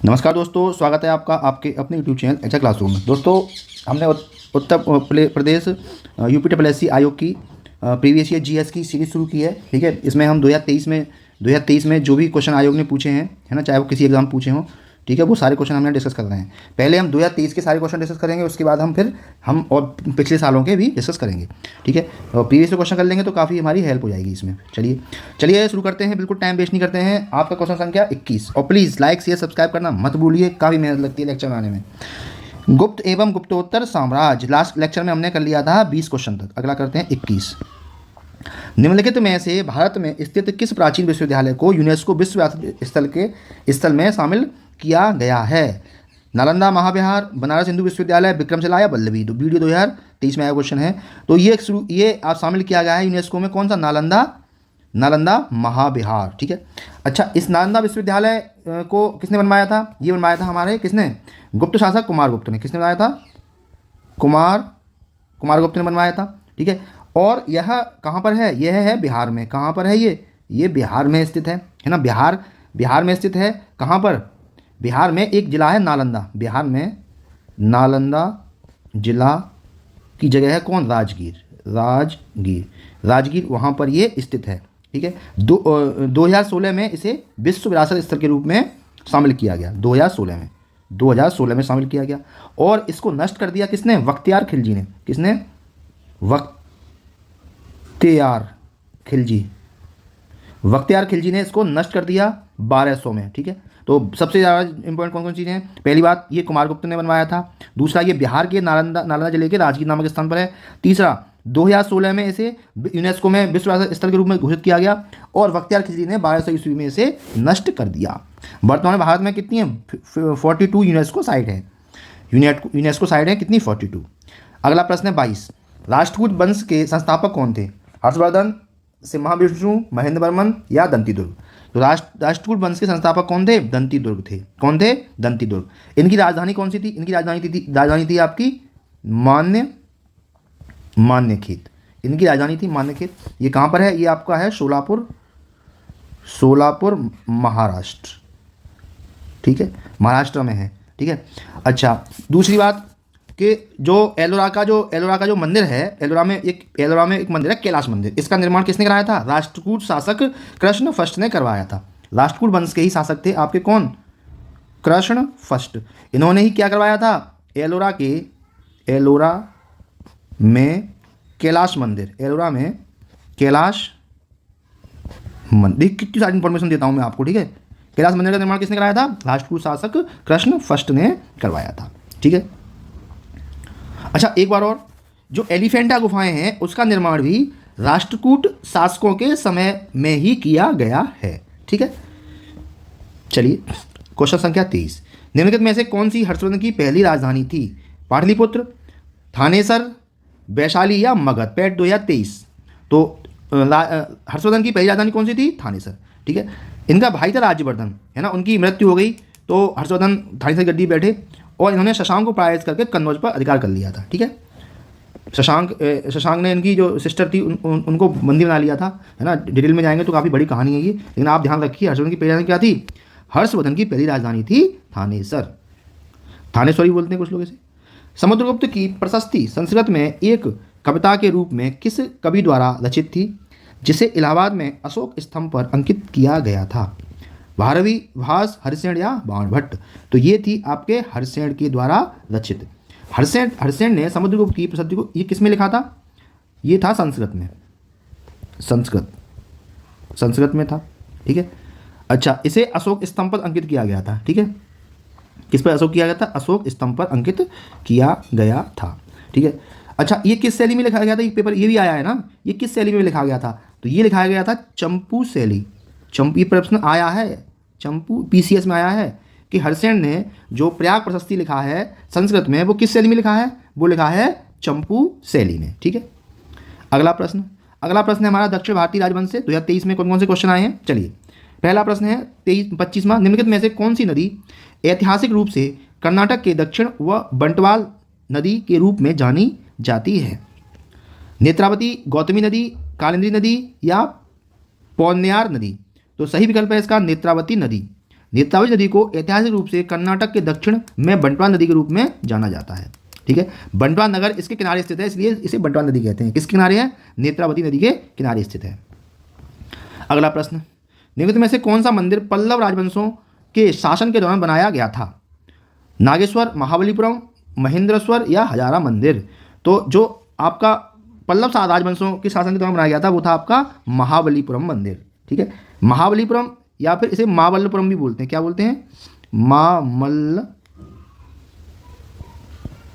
नमस्कार दोस्तों, स्वागत है आपका आपके अपने यूट्यूब चैनल एचआर क्लासरूम में। दोस्तों, हमने उत्तर प्रदेश यूपीएससी आयोग की प्रीवियस ईयर जीएस की सीरीज शुरू की है। ठीक है, इसमें हम 2023 में जो भी क्वेश्चन आयोग ने पूछे हैं, है ना, चाहे वो किसी एग्जाम पूछे हों, ठीक है, वो सारे क्वेश्चन हमने डिस्कस कर रहे हैं। पहले हम 2023 के सारे क्वेश्चन डिस्कस करेंगे, उसके बाद हम और पिछले सालों के भी डिस्कस करेंगे। ठीक है, और प्रीवियस क्वेश्चन कर लेंगे तो काफ़ी हमारी हेल्प हो जाएगी इसमें। चलिए शुरू करते हैं, बिल्कुल टाइम वेस्ट नहीं करते हैं। आपका क्वेश्चन संख्या 21, और प्लीज़ लाइक शेयर सब्सक्राइब करना मत भूलिए, काफ़ी मेहनत लगती है लेक्चर बनाने में। गुप्त एवं गुप्तोत्तर साम्राज्य, लास्ट लेक्चर में हमने कर लिया था 20 क्वेश्चन तक। अगला करते हैं 21। निम्नलिखित में से भारत में स्थित किस प्राचीन विश्वविद्यालय को यूनेस्को विश्व विरासत स्थल में शामिल किया गया है? नालंदा महाविहार, बनारस हिंदू विश्वविद्यालय, विक्रमशिला या वल्लभी। तो वीडियो 2023 में आया क्वेश्चन है। तो ये आप शामिल किया गया है यूनेस्को में, कौन सा? नालंदा महाविहार। ठीक है। अच्छा, इस नालंदा विश्वविद्यालय को किसने बनवाया था? ये बनवाया था हमारे किसने? गुप्त शासक कुमारगुप्त ने। किसने बनाया था? कुमारगुप्त ने बनवाया था। ठीक है। और यह कहाँ पर है? यह है बिहार में। कहाँ पर है ये बिहार में स्थित है ना। बिहार में स्थित है। कहाँ पर? बिहार में एक जिला है नालंदा। बिहार में नालंदा जिला की जगह है कौन? राजगीर वहाँ पर ये स्थित है। ठीक है। 2016 में इसे विश्व विरासत स्थल के रूप में शामिल किया गया। 2016 में शामिल किया गया। और इसको नष्ट कर दिया किसने? बख्तियार खिलजी ने। किसने? बख्तियार खिलजी ने इसको नष्ट कर दिया 1200 में। ठीक है। तो सबसे ज़्यादा इंपॉर्टेंट कौन कौन चीज़ें हैं? पहली बात, ये कुमारगुप्त ने बनवाया था। दूसरा, ये बिहार के नालंदा जिले के राजगीर नामक स्थान पर है। तीसरा, 2016 में इसे यूनेस्को में विश्व विरासत स्थल के रूप में घोषित किया गया। और बख्तियार खिलजी ने 1200 ईस्वी में इसे नष्ट कर दिया। वर्तमान में भारत में कितनी है? 42 यूनेस्को साइट है। यूनेस्को साइट है कितनी? 42। अगला प्रश्न है 22। राष्ट्रकूट वंश के संस्थापक कौन थे? हर्षवर्धन, सिम्हाविष्णु, महेंद्र वर्मन या दंतीदुर्ग। तो राष्ट्रकूट वंश के संस्थापक कौन थे? दंतीदुर्ग थे। कौन थे? दंतीदुर्ग। इनकी राजधानी कौन सी थी? इनकी राजधानी थी आपकी मान्यखेत। इनकी राजधानी थी मान्यखेत। ये कहाँ पर है? ये आपका है सोलापुर महाराष्ट्र। ठीक है, महाराष्ट्र में है। ठीक है। अच्छा, दूसरी बात कि जो एलोरा का जो मंदिर है, एलोरा में एक मंदिर है कैलाश मंदिर। इसका निर्माण किसने कराया था? राष्ट्रकूट शासक कृष्ण फर्स्ट ने करवाया था। राष्ट्रकूट वंश के ही शासक थे आपके कौन? कृष्ण फर्स्ट। इन्होंने ही क्या करवाया था? एलोरा में कैलाश मंदिर। कितनी सारी इंफॉर्मेशन देता हूँ मैं आपको। ठीक है। कैलाश मंदिर का निर्माण किसने कराया था? राष्ट्रकूट शासक कृष्ण फर्स्ट ने करवाया था। ठीक है। अच्छा, एक बार और, जो एलिफेंटा गुफाएं हैं उसका निर्माण भी राष्ट्रकूट शासकों के समय में ही किया गया है। ठीक है। चलिए, क्वेश्चन संख्या 23। निम्नलिखित में से कौन सी हर्षवर्धन की पहली राजधानी थी? पाटलिपुत्र, थानेसर, वैशाली या मगध। पैट 2023। तो हर्षवर्धन की पहली राजधानी कौन सी थी? थानेसर। ठीक है। इनका भाई था राज्यवर्धन, है ना, उनकी मृत्यु हो गई तो हर्षवर्धन थानेसर गद्दी बैठे और इन्होंने शशांक को पराजित करके कन्नौज पर अधिकार कर लिया था। ठीक है। शशांक ने इनकी जो सिस्टर थी उनको बंदी बना लिया था, है ना। डिटेल में जाएंगे तो काफ़ी बड़ी कहानी है ये, लेकिन आप ध्यान रखिए, हर्षवर्धन की पहली राजधानी क्या थी? हर्षवर्धन की पहली राजधानी थी थानेश्वर ही बोलते हैं कुछ लोग इसे। समुद्रगुप्त की प्रशस्ति संस्कृत में एक कविता के रूप में किस कवि द्वारा रचित थी, जिसे इलाहाबाद में अशोक स्तंभ पर अंकित किया गया था? भारवी, भास, हरिसेन या बाणभट्ट। तो ये थी आपके हरिसेन के द्वारा रचित। हरिसेन ने समुद्रगुप्त की प्रसिद्धि को ये किस में लिखा था? ये था संस्कृत में था। ठीक है। अच्छा, इसे अशोक स्तंभ पर अंकित किया गया था। ठीक है। किस पर अशोक किया गया था? अशोक स्तंभ पर अंकित किया गया था। ठीक है। अच्छा, ये किस शैली में लिखा गया था? ये पेपर ये भी आया है ना, ये किस शैली में लिखा गया था? तो ये लिखाया गया था चंपू शैली। ये प्रश्न आया है, चंपू पीसीएस में आया है कि हरिसेन ने जो प्रयाग प्रशस्ति लिखा है संस्कृत में, वो किस शैली में लिखा है? वो लिखा है चंपू शैली में। ठीक है। अगला प्रश्न है हमारा दक्षिण भारतीय राजवंश से 2023 में कौन कौन से क्वेश्चन आए हैं। चलिए, पहला प्रश्न है 25वां। निम्नलिखित में से कौन सी नदी ऐतिहासिक रूप से कर्नाटक के दक्षिण व बंटवाल नदी के रूप में जानी जाती है? नेत्रावती, गौतमी नदी, कालिंदी नदी या पौन्यार नदी। तो सही विकल्प है इसका नेत्रावती नदी। नेत्रावती नदी को ऐतिहासिक रूप से कर्नाटक के दक्षिण में बंटवाल नदी के रूप में जाना जाता है। ठीक है, बंटवाल नगर इसके किनारे स्थित है, इसलिए इसे बंटवाल नदी कहते हैं। किस किनारे है? नेत्रावती नदी के किनारे स्थित है। अगला प्रश्न, निम्नलिखित में से कौन सा मंदिर पल्लव राजवंशों के शासन के दौरान बनाया गया था? नागेश्वर, महाबलीपुरम, महेंद्रेश्वर या हजारा मंदिर? तो जो आपका पल्लव राजवंशों के शासन के दौरान बनाया गया था वो था आपका महाबलीपुरम मंदिर। ठीक है, महाबलीपुरम या फिर इसे मामल्लपुरम भी बोलते हैं। क्या बोलते हैं?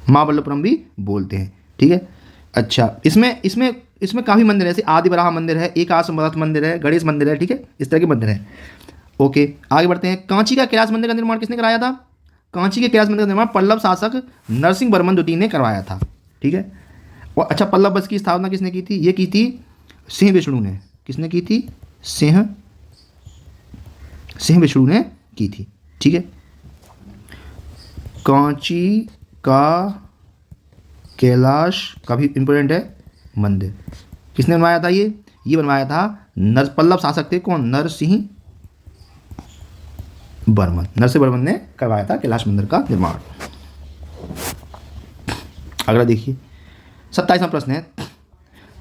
मामल्लपुरम भी बोलते हैं। ठीक है, अच्छा, इसमें इसमें इसमें काफ़ी मंदिर है, जैसे आदि वराह मंदिर है, एकाश्वरथ मंदिर है, गणेश मंदिर है। ठीक है, इस तरह के मंदिर हैं। ओके, आगे बढ़ते हैं। कांची का कैलाश मंदिर का निर्माण किसने कराया था? कांची के कैलाश मंदिर का निर्माण पल्लव शासक नरसिंह वर्मन द्वितीय ने करवाया था। ठीक है, और अच्छा, पल्लव वंश की स्थापना किसने की थी? ये की थी सिंह विष्णु ने। किसने की थी? सिंह विष्णु ने की थी। ठीक है, कांची का कैलाश का भी इंपॉर्टेंट है मंदिर। किसने बनवाया था? ये बनवाया था पल्लव शासक थे। कौन? नरसिंह वर्मन ने करवाया था कैलाश मंदिर का निर्माण। अगला देखिए, 27वां प्रश्न है,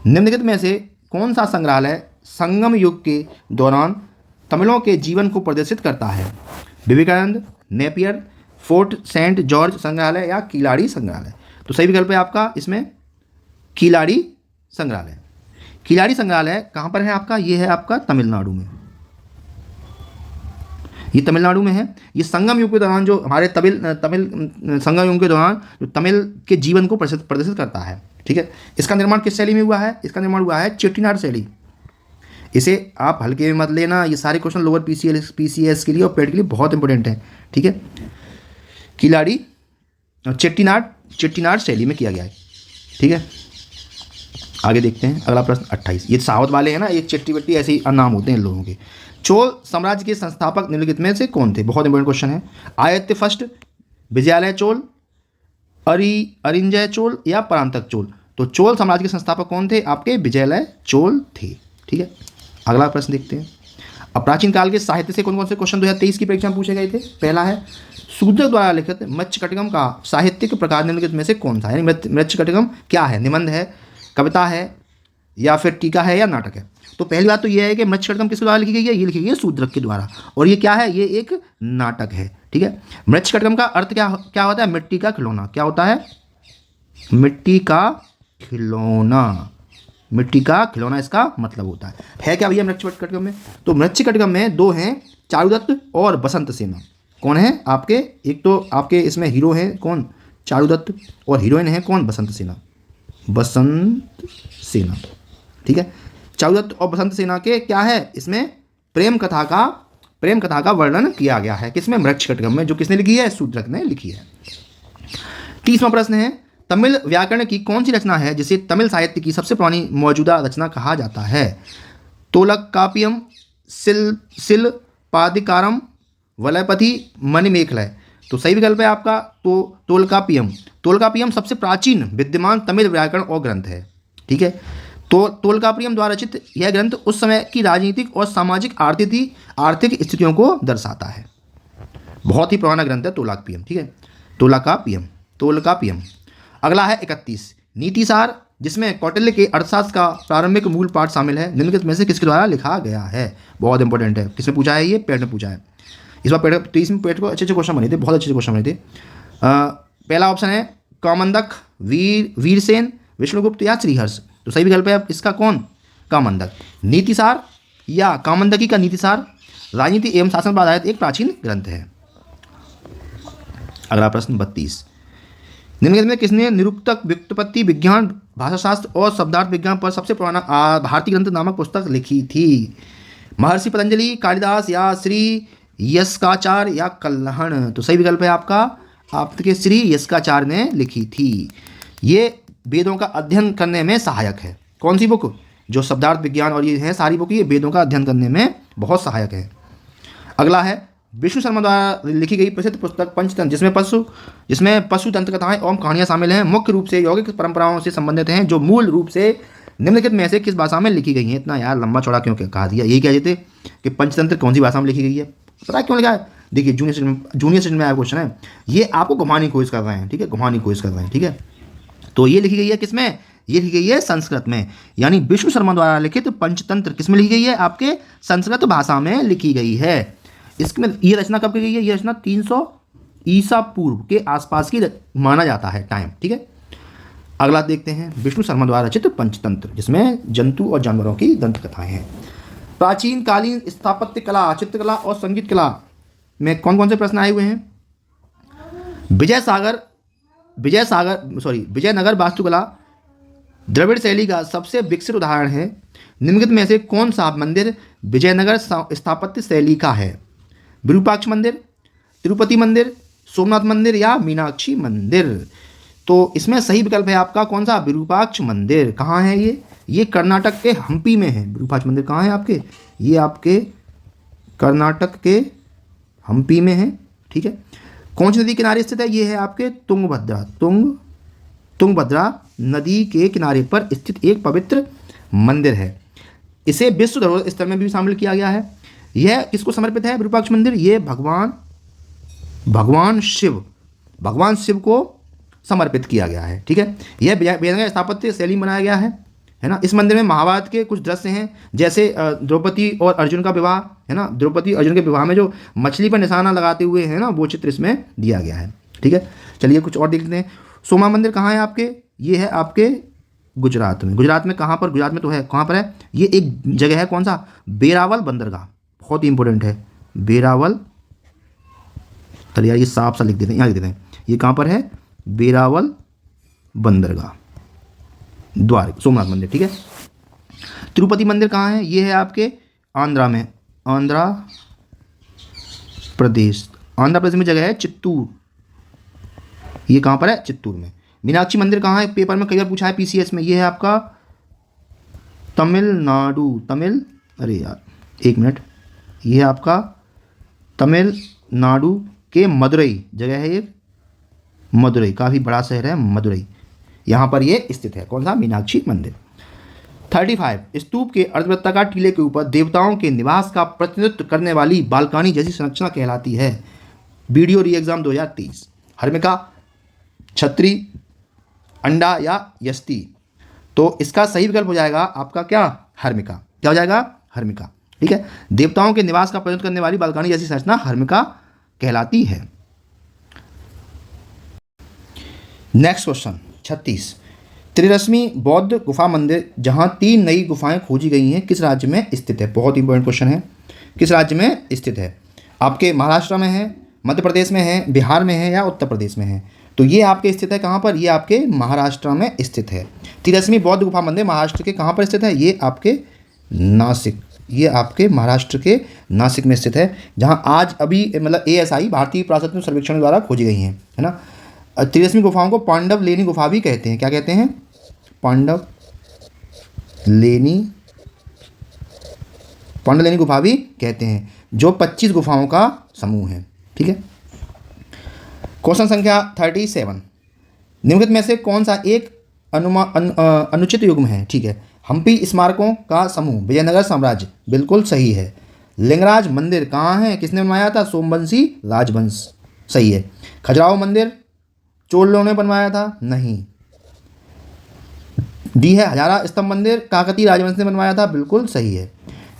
निम्नलिखित में से कौन सा संग्रहालय संगम युग के दौरान तमिलों के जीवन को प्रदर्शित करता है? Vivekananda, Napier, fort saint George संग्रहालय या किलाड़ी संग्रहालय? तो सही विकल्प है आपका इसमें किलाड़ी संग्रहालय। किलाड़ी संग्रहालय कहाँ पर है आपका? ये है आपका तमिलनाडु में। ये तमिलनाडु में है। ये संगम युग के दौरान जो हमारे तमिल संगम युग के दौरान जो तमिल के जीवन को प्रदर्शित करता है। ठीक है, इसका निर्माण किस शैली में हुआ है? इसका निर्माण हुआ है चेट्टीनाड शैली। इसे आप हल्के में मत लेना, ये सारे क्वेश्चन लोअर पीसीएस के लिए और पेड के लिए बहुत इंपॉर्टेंट है। ठीक है, किलाड़ी चेट्टीनाड शैली में किया गया है। ठीक है, आगे देखते हैं अगला प्रश्न 28। ये साउथ वाले हैं ना, ये चट्टी वट्टी ऐसे ही नाम होते हैं इन लोगों के। चोल साम्राज्य के संस्थापक निम्नलिखित में से कौन थे? बहुत इंपॉर्टेंट क्वेश्चन है। आदित्य फर्स्ट, विजयालय चोल, अरिंजय चोल या परांतक चोल? तो चोल साम्राज्य के संस्थापक कौन थे? आपके विजयालय चोल थे। ठीक है, अगला प्रश्न देखते हैं। अब प्राचीन काल के साहित्य से कौन कौन से क्वेश्चन 2023 की परीक्षा में पूछे गए थे? पहला है, शूद्रक द्वारा लिखित मत्स्यकटिकम का साहित्यिक प्रकार निम्नलिखित में से कौन सा? यानी मत्स्यकटिकम क्या है? निबंध है, कविता है या फिर टीका है या नाटक है? तो पहली बात तो यह है कि मत्स्यकटिकम किसके द्वारा लिखी गई है? ये लिखी गई है शूद्रक के द्वारा। और ये क्या है? ये एक नाटक है। ठीक है, मत्स्यकटिकम का अर्थ क्या होता है? मिट्टी का खिलौना। क्या होता है? मिट्टी का खिलौना। मिट्टी का खिलौना इसका मतलब होता है क्या भैया मत्स्यकटिकम में? तो मत्स्यकटिकम में दो हैं, चारुदत्त और बसंत सेना। कौन है आपके? एक तो आपके इसमें हीरो हैं कौन? चारुदत्त, और हीरोइन है कौन? बसंत सेना। ठीक है, चारुदत्त और बसंत सेना के क्या है? इसमें प्रेम कथा का वर्णन किया गया है। किसमें? मत्स्यकटिकम में। जो किसने लिखी है? शूद्रक ने लिखी है। 30वां प्रश्न है, तमिल व्याकरण की कौन सी रचना है जिसे तमिल साहित्य की सबसे पुरानी मौजूदा रचना कहा जाता है? तोलकाप्पियम, शिलपादिकारम, वलयपति, मणिमेखलय? तो सही विकल्प है आपका तोलकाप्पियम सबसे प्राचीन विद्यमान तमिल व्याकरण और ग्रंथ है। ठीक है, तो तोलकाप्पियम द्वारा रचित यह ग्रंथ उस समय की राजनीतिक और सामाजिक आर्थिक स्थितियों को दर्शाता है। बहुत ही पुराना ग्रंथ है तोलकाप्पियम। ठीक है, तोलकाप्पियम। अगला है 31, नीतिसार, जिसमें कौटिल्य के अर्थशास्त्र का प्रारंभिक मूल पाठ शामिल है। निम्नलिखित में से किसके द्वारा लिखा गया है? बहुत इंपॉर्टेंट है। किसने पूछा है? ये पेड ने पूछा है। इस बार पेड 30 में पेड को अच्छे क्वेश्चन बने थे, बहुत अच्छे क्वेश्चन बने थे। पहला ऑप्शन है कामंदक, वीरसेन, विष्णुगुप्त या श्रीहर्ष? तो सही विकल्प है इसका कौन? कामंदक। नीतिसार या कामंदकी का नीतिसार राजनीति एवं शासन पर आधारित एक प्राचीन ग्रंथ है। अगला प्रश्न 32, निम्नलिखित में किसने निरुक्तक, व्युत्पत्ति विज्ञान, भाषाशास्त्र और शब्दार्थ विज्ञान पर सबसे पुराना भारतीय ग्रंथ नामक पुस्तक लिखी थी? महर्षि पतंजलि, कालिदास या श्री यस्काचार्य या कल्हण? तो सही विकल्प है आपके श्री यस्काचार्य ने लिखी थी। ये वेदों का अध्ययन करने में सहायक है। कौन सी बुक? जो शब्दार्थ विज्ञान और ये है सारी बुक, ये वेदों का अध्ययन करने में बहुत सहायक है। अगला है विष्णु शर्मा द्वारा लिखी गई प्रसिद्ध पुस्तक पंचतंत्र, जिसमें पशु तंत्र कथाएं एवं कहानियां शामिल हैं, मुख्य रूप से यौगिक परंपराओं से संबंधित हैं, जो मूल रूप से निम्नलिखित में से किस भाषा में लिखी गई हैं? इतना यार लंबा चौड़ा क्यों कहा दिया? यही कह देते कि पंचतंत्र कौन सी भाषा में लिखी गई है। पता है क्यों लिखा है? देखिए जूनियर सेशन में आया क्वेश्चन है, ये आपको घुमाने की कोशिश कर रहे हैं, ठीक है, घुमाने की कोशिश कर रहे हैं, ठीक है। तो ये लिखी गई है किसमें, ये लिखी गई है संस्कृत में, यानी विष्णु शर्मा द्वारा लिखित पंचतंत्र किसमें लिखी गई है, आपके संस्कृत भाषा में लिखी गई है। इसमें ये रचना कब की गई है, ये रचना 300 ईसा पूर्व के आसपास की माना जाता है टाइम, ठीक है। अगला देखते हैं, विष्णु शर्मा द्वारा रचित पंचतंत्र, जिसमें जंतु और जानवरों की दंत कथाएं हैं। प्राचीन कालीन स्थापत्य कला, चित्रकला और संगीत कला में कौन कौन से प्रश्न आए हुए हैं। विजयनगर वास्तुकला द्रविड़ शैली का सबसे विकसित उदाहरण है। निम्नलिखित में से कौन सा मंदिर विजयनगर स्थापत्य शैली का है। विरूपाक्ष मंदिर, तिरुपति मंदिर, सोमनाथ मंदिर या मीनाक्षी मंदिर। तो इसमें सही विकल्प है आपका कौन सा, विरूपाक्ष मंदिर। कहाँ है ये कर्नाटक के हम्पी में है। विरूपाक्ष मंदिर कहाँ है आपके, ये आपके कर्नाटक के हम्पी में है, ठीक है। कौन सी नदी किनारे स्थित है, ये है आपके तुंगभद्रा नदी के किनारे पर स्थित एक पवित्र मंदिर है। इसे विश्व धरोहर स्थल में भी शामिल किया गया है। यह किसको समर्पित है विरूपाक्ष मंदिर, ये भगवान शिव को समर्पित किया गया है, ठीक है। यह विजयनगर स्थापत्य शैली में बनाया गया है ना। इस मंदिर में महाभारत के कुछ दृश्य हैं, जैसे द्रौपदी और अर्जुन का विवाह है ना। द्रौपदी अर्जुन के विवाह में जो मछली पर निशाना लगाते हुए है ना, वो चित्र इसमें दिया गया है, ठीक है। चलिए कुछ और देख लेते हैं। सोमा मंदिर कहाँ है आपके, ये है आपके गुजरात में। गुजरात में कहाँ पर, गुजरात में तो है, कहाँ पर है, ये एक जगह है, कौन सा, वेरावल बंदरगाह, बहुत ही इंपॉर्टेंट है वेरावल। चलिए ये साफ सा लिख देते हैं, यहाँ लिख देते हैं, ये कहाँ पर है, वेरावल बंदरगाह द्वार, सोमनाथ मंदिर, ठीक है। तिरुपति मंदिर कहाँ है, ये है आपके आंध्रा में, आंध्र प्रदेश में जगह है चित्तूर, ये कहाँ पर है, चित्तूर में। मीनाक्षी मंदिर कहाँ है, पेपर में कई बार पूछा है पीसीएस में, ये है आपका तमिलनाडु, ये है आपका तमिलनाडु के मदुरई जगह है, ये मदुरई, काफ़ी बड़ा शहर है मदुरई, यहाँ पर ये स्थित है, कौन सा, मीनाक्षी मंदिर। 35 स्तूप के अर्धवृत्ताकार टीले के ऊपर देवताओं के निवास का प्रतिनिधित्व करने वाली बालकनी जैसी संरचना कहलाती है। वीडियो री एग्जाम 2023, हर्मिका, छत्री, अंडा या यष्टि। तो इसका सही विकल्प हो जाएगा आपका क्या, हर्मिका। क्या हो जाएगा, हर्मिका, ठीक है। देवताओं के निवास का प्रतिनिधित्व करने वाली बालकनी जैसी संरचना हर्मिका कहलाती है। नेक्स्ट क्वेश्चन 36, त्रिरश्मि बौद्ध गुफा मंदिर जहां 3 नई गुफाएं खोजी गई हैं किस राज्य में स्थित है। बहुत इंपॉर्टेंट क्वेश्चन है, किस राज्य में स्थित है, आपके महाराष्ट्र में है, मध्य प्रदेश में है, बिहार में है या उत्तर प्रदेश में है। तो ये आपके स्थित है कहाँ पर, ये आपके महाराष्ट्र में स्थित है। त्रिरश्मि बौद्ध गुफा मंदिर महाराष्ट्र के कहाँ पर स्थित है, ये आपके नासिक, ये आपके महाराष्ट्र के नासिक में स्थित है, जहाँ आज अभी मतलब ASI भारतीय पुरातत्व सर्वेक्षण द्वारा खोजी गई हैं, है ना। त्रिरश्मि गुफाओं को पांडवलेनी गुफा भी कहते हैं। क्या कहते हैं, पांडवलेनी गुफा भी कहते हैं, जो 25 गुफाओं का समूह है, ठीक है। क्वेश्चन संख्या 37, निम्नलिखित में से कौन सा एक अनुचित युग्म है, ठीक है। हम्पी स्मारकों का समूह विजयनगर साम्राज्य, बिल्कुल सही है। लिंगराज मंदिर कहाँ है, किसने बनवाया था, सोमवंशी राजवंश, सही है। खजुराहो मंदिर चोलों ने बनवाया था, नहीं। डी है हजारा स्तंभ मंदिर काकतीय राजवंश ने बनवाया था, बिल्कुल सही है।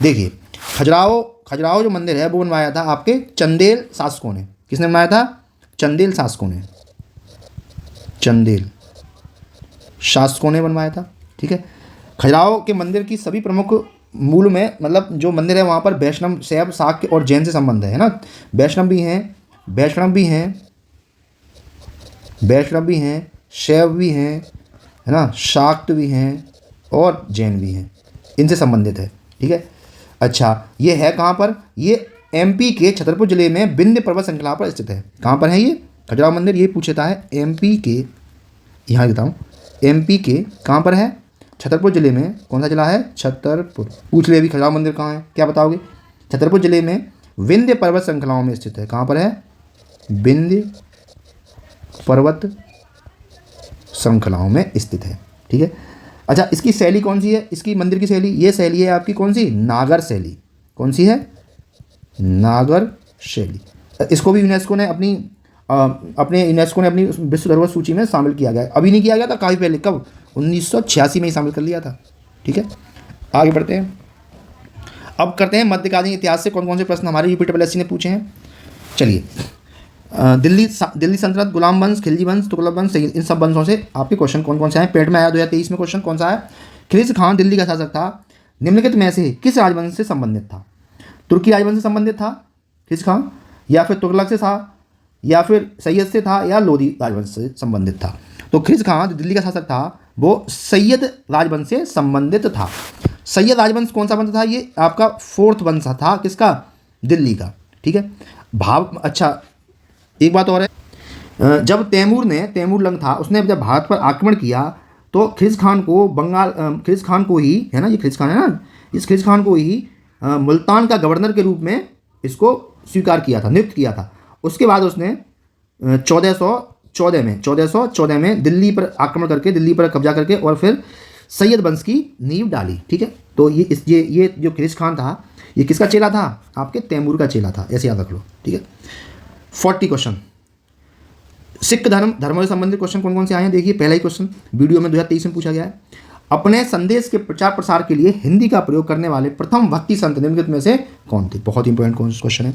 देखिए खजुराहो जो मंदिर है वो बनवाया था आपके चंदेल शासकों ने। किसने बनवाया था, चंदेल शासकों ने बनवाया था, ठीक है। खजुराहो के मंदिर की सभी प्रमुख मूल में मतलब जो मंदिर है वहाँ पर वैष्णव, शैव, शाक्य और जैन से संबंध है ना। वैष्णव भी हैं, शैव भी हैं, है ना, शाक्त भी हैं और जैन भी हैं, इनसे संबंधित है, ठीक है। अच्छा ये है कहाँ पर, ये MP के छतरपुर जिले में विंध्य पर्वत श्रृंखला पर स्थित है। कहाँ पर है ये खजुराहो मंदिर, ये पूछता है MP के, यहाँ लिखता हूँ MP के कहाँ पर है, छतरपुर जिले में। कौन सा जिला है, छतरपुर। पूछ ले अभी खजुराहो मंदिर कहाँ है, क्या बताओगे, छतरपुर जिले में विंध्य पर्वत श्रृंखलाओं में स्थित है। कहाँ पर है, विंध्य पर्वत श्रृंखलाओं में स्थित है, ठीक है। अच्छा इसकी शैली कौन सी है, इसकी मंदिर की शैली, ये शैली है आपकी कौन सी, नागर शैली। कौन सी है, नागर शैली। इसको भी यूनेस्को ने अपनी विश्व धरोहर सूची में शामिल किया गया है। अभी नहीं किया गया था, काफ़ी पहले, कब 1986 में ही शामिल कर लिया था। ठीक है, आगे बढ़ते हैं। अब करते हैं मध्यकालीन इतिहास से कौन कौन से प्रश्न हमारे यूपीएससी ने पूछे हैं। चलिए, दिल्ली सल्तनत, गुलाम वंश, खिलजी वंश, तुगलक वंश, इन सब वंशों से आपके क्वेश्चन कौन कौन से आए। पेट में आया 2023 में क्वेश्चन कौन सा है। खिलिज खान दिल्ली का शासक था, निम्नलिखित में से किस राजवंश से संबंधित था। तुर्की राजवंश से संबंधित था खिलिज खान, या फिर तुगलक से था, या फिर सैयद से था, या लोधी राजवंश से संबंधित था। तो खिलिज खान जो दिल्ली का शासक था वो सैयद राजवंश से संबंधित था। सैयद राजवंश कौन सा वंश था, ये आपका 4th वंश था, किसका, दिल्ली का। ठीक है, अच्छा एक बात और है, जब तैमूर लंग था, उसने जब भारत पर आक्रमण किया तो खिलिज खान को ही है ना, ये खिलिज खान है ना, इस खिलिज खान को ही मुल्तान का गवर्नर के रूप में इसको स्वीकार किया था, नियुक्त किया था। उसके बाद उसने 1414 में दिल्ली पर आक्रमण करके, दिल्ली पर कब्जा करके और फिर सैयद वंश की नींव डाली। ठीक है, तो ये जो खिलिज खान था, ये किसका चेला था, आपके तैमूर का चेला था, ऐसे याद रख लो। ठीक है, 40 क्वेश्चन सिख धर्म से संबंधित क्वेश्चन कौन कौन से आए हैं। देखिए, पहला ही क्वेश्चन वीडियो में 2023 में पूछा गया है। अपने संदेश के प्रचार प्रसार के लिए हिंदी का प्रयोग करने वाले प्रथम भक्ति संत निम्नलिखित में से कौन थे। बहुत इंपॉर्टेंट क्वेश्चन है।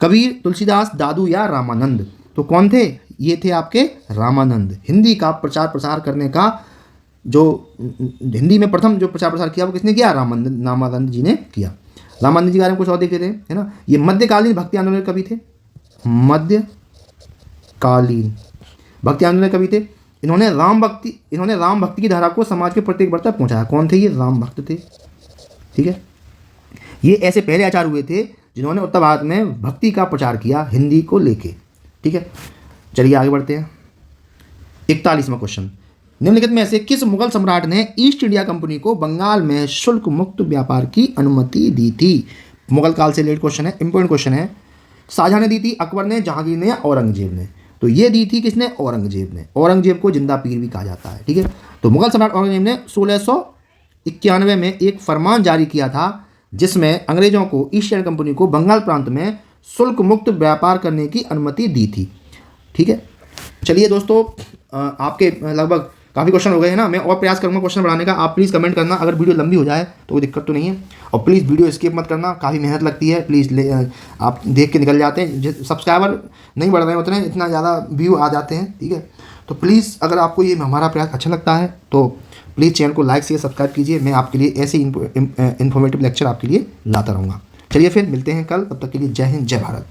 कबीर, तुलसीदास, दादू या रामानंद। तो कौन थे, ये थे आपके रामानंद। हिंदी का प्रचार प्रसार करने का जो हिंदी में प्रथम जो प्रचार प्रसार किया वो किसने किया, रामानंद जी ने किया। रामानंद जी के बारे में कुछ और देखे थे, है ना। ये मध्यकालीन भक्ति आंदोलन के कवि थे, मध्यकालीन भक्ति आंदोलन कवि थे। इन्होंने राम भक्ति की धारा को समाज के प्रत्येक वर्ग तक पहुंचाया। कौन थे ये, राम भक्त थे। ठीक है, ये ऐसे पहले आचार्य हुए थे जिन्होंने उत्तर भारत में भक्ति का प्रचार किया हिंदी को लेके। ठीक है, चलिए आगे बढ़ते हैं। 41वां क्वेश्चन, निम्नलिखित में से किस मुगल सम्राट ने ईस्ट इंडिया कंपनी को बंगाल में शुल्क मुक्त व्यापार की अनुमति दी थी। मुगल काल से रिलेटेड क्वेश्चन है, इंपॉर्टेंट क्वेश्चन है। शाहजहां ने दी थी, अकबर ने, जहांगीर ने, या औरंगजेब ने। तो ये दी थी किसने, औरंगजेब ने। औरंगजेब को जिंदा पीर भी कहा जाता है। ठीक है, तो मुगल सम्राट औरंगजेब ने 1691 में एक फरमान जारी किया था जिसमें अंग्रेजों को ईस्ट इंडिया कंपनी को बंगाल प्रांत में शुल्क मुक्त व्यापार करने की अनुमति दी थी। ठीक है, चलिए दोस्तों, आपके लगभग काफ़ी क्वेश्चन हो गए हैं ना। मैं और प्रयास करूंगा क्वेश्चन बढ़ाने का। आप प्लीज़ कमेंट करना, अगर वीडियो लंबी हो जाए तो कोई दिक्कत तो नहीं है। और प्लीज़ वीडियो स्किप मत करना, काफ़ी मेहनत लगती है। प्लीज़ आप देख के निकल जाते हैं, सब्सक्राइबर नहीं बढ़ रहे हैं उतने, इतना ज़्यादा व्यू आ जाते हैं। ठीक है, तो प्लीज़ अगर आपको ये हमारा प्रयास अच्छा लगता है तो प्लीज़ चैनल को लाइक शेयर सब्सक्राइब कीजिए। मैं आपके लिए ऐसे इन्फॉर्मेटिव लेक्चर आपके लिए लाता रहूँगा। चलिए फिर मिलते हैं कल, तब तक के लिए जय हिंद, जय भारत।